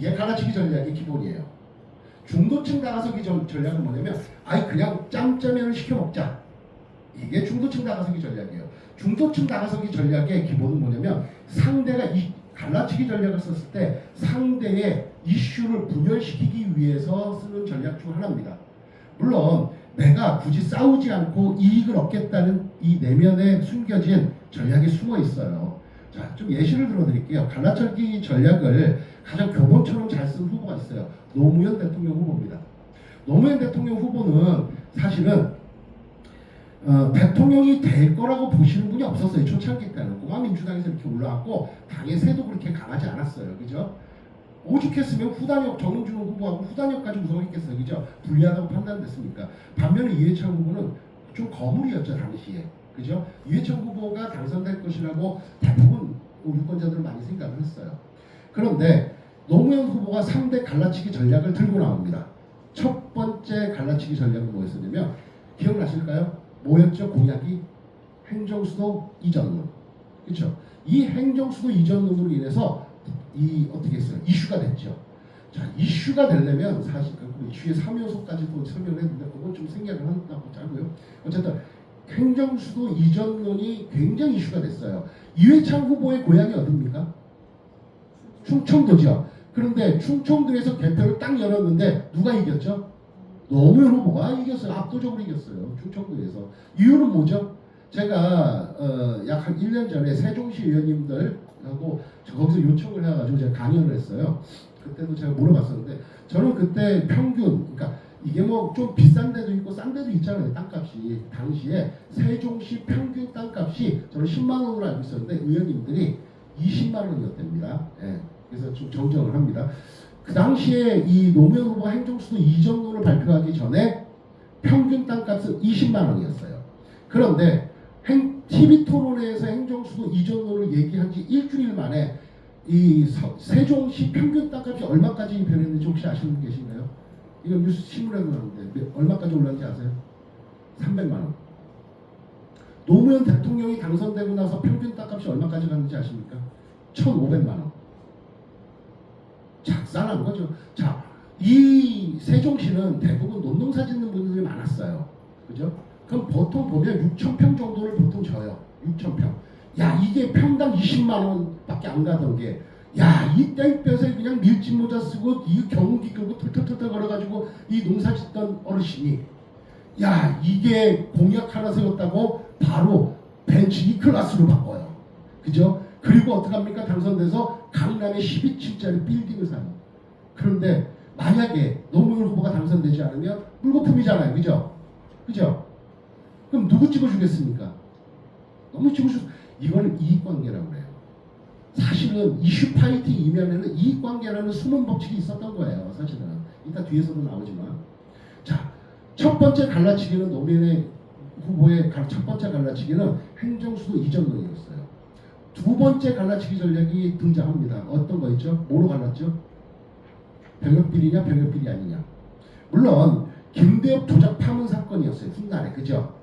이게 갈라치기 전략의 기본이에요. 중도층 다가서기 전략은 뭐냐면 아예 그냥 짬짜면을 시켜 먹자. 이게 중도층 다가서기 전략이에요. 중도층 다가서기 전략의 기본은 뭐냐면 상대가 이 갈라치기 전략을 썼을 때 상대의 이슈를 분열시키기 위해서 쓰는 전략 중 하나입니다. 물론 내가 굳이 싸우지 않고 이익을 얻겠다는 이 내면에 숨겨진 전략이 숨어 있어요. 자, 좀 예시를 들어드릴게요. 갈라치기 전략을 가장 교본처럼 잘 쓴 후보가 있어요. 노무현 대통령 후보입니다. 노무현 대통령 후보는 사실은 대통령이 될 거라고 보시는 분이 없었어요. 초창기 때는. 공화민주당에서 이렇게 올라왔고 당의 세도 그렇게 강하지 않았어요. 그죠? 오죽했으면 후단역 정은준 후보하고 후단역까지 구성했겠어요. 그죠? 불리하다고 판단됐습니까? 반면에 이회창 후보는 좀 거물이었죠. 당시에. 그죠? 이회창 후보가 당선될 것이라고 대부분 유권자들은 많이 생각을 했어요. 그런데 노무현 후보가 3대 갈라치기 전략을 들고 나옵니다. 첫 번째 갈라치기 전략은 뭐였었냐면 기억나실까요? 뭐였죠? 공약이 행정수도 이전론. 그렇죠? 이 행정수도 이전론으로 인해서 어떻게 했어요? 이슈가 됐죠. 자, 이슈가 되려면 사실 그 이슈의 3요소까지도 설명을 했는데 그건 좀 생략을 한다고 하고요. 어쨌든 행정수도 이전론이 굉장히 이슈가 됐어요. 이회창 후보의 고향이 어디입니까? 충청도죠. 그런데 충청도에서 개표를 딱 열었는데 누가 이겼죠? 노무현 후보가 이겼어요. 압도적으로 이겼어요. 충청도에서. 이유는 뭐죠? 제가 약 한 1년 전에 세종시 의원님들하고 거기서 요청을 해가지고 제가 강연을 했어요. 그때도 제가 물어봤었는데 저는 그때 평균, 그러니까 이게 뭐 좀 비싼 데도 있고 싼 데도 있잖아요. 땅값이. 당시에 세종시 평균 땅값이 저는 10만 원으로 알고 있었는데 의원님들이 20만 원이었답니다. 예. 그래서 좀 정정을 합니다. 그 당시에 이 노무현 후보 행정수도 이전론을 발표하기 전에 평균 땅값은 20만 원이었어요. 그런데 TV 토론회에서 행정수도 이전론을 얘기한 지 일주일 만에 이 세종시 평균 땅값이 얼마까지 변했는지 혹시 아시는 분 계신가요? 이거 뉴스 신문에도 나오는데 얼마까지 올랐는지 아세요? 300만 원. 노무현 대통령이 당선되고 나서 평균 땅값이 얼마까지 갔는지 아십니까? 1,500만 원. 작살난 거죠. 자, 이 세종시는 대부분 논농사 짓는 분들이 많았어요. 그죠? 그럼 보통 보면 6,000평 정도를 보통 져요. 6,000평. 야, 이게 평당 20만 원밖에 안 가던 게, 야, 이 땡볕에 그냥 밀짚 모자 쓰고 이 경운기 끌고 털털털털 걸어가지고 이 농사 짓던 어르신이, 야, 이게 공약 하나 세웠다고 바로 벤츠 E클래스로 바꿔요. 그죠? 그리고 어떡합니까? 당선돼서 강남에 12층짜리 빌딩을 사요. 그런데 만약에 노무현 후보가 당선되지 않으면 물거품이잖아요. 그죠? 그죠? 그럼 누구 찍어주겠습니까? 너무 찍어주. 이거는 이익관계라고 해요. 사실은 이슈 파이팅 이면에는 이익관계라는 숨은 법칙이 있었던 거예요. 사실은. 이따 뒤에서도 나오지만. 자, 첫 번째 갈라치기는 노무현 후보의 첫 번째 갈라치기는 행정수도 이전론이었어요. 두 번째 갈라치기 전략이 등장합니다. 어떤 거 있죠? 뭐로 갈랐죠? 병역비리냐 병역비리 아니냐. 물론 김대엽 조작 파문 사건이었어요. 훗날에. 그죠?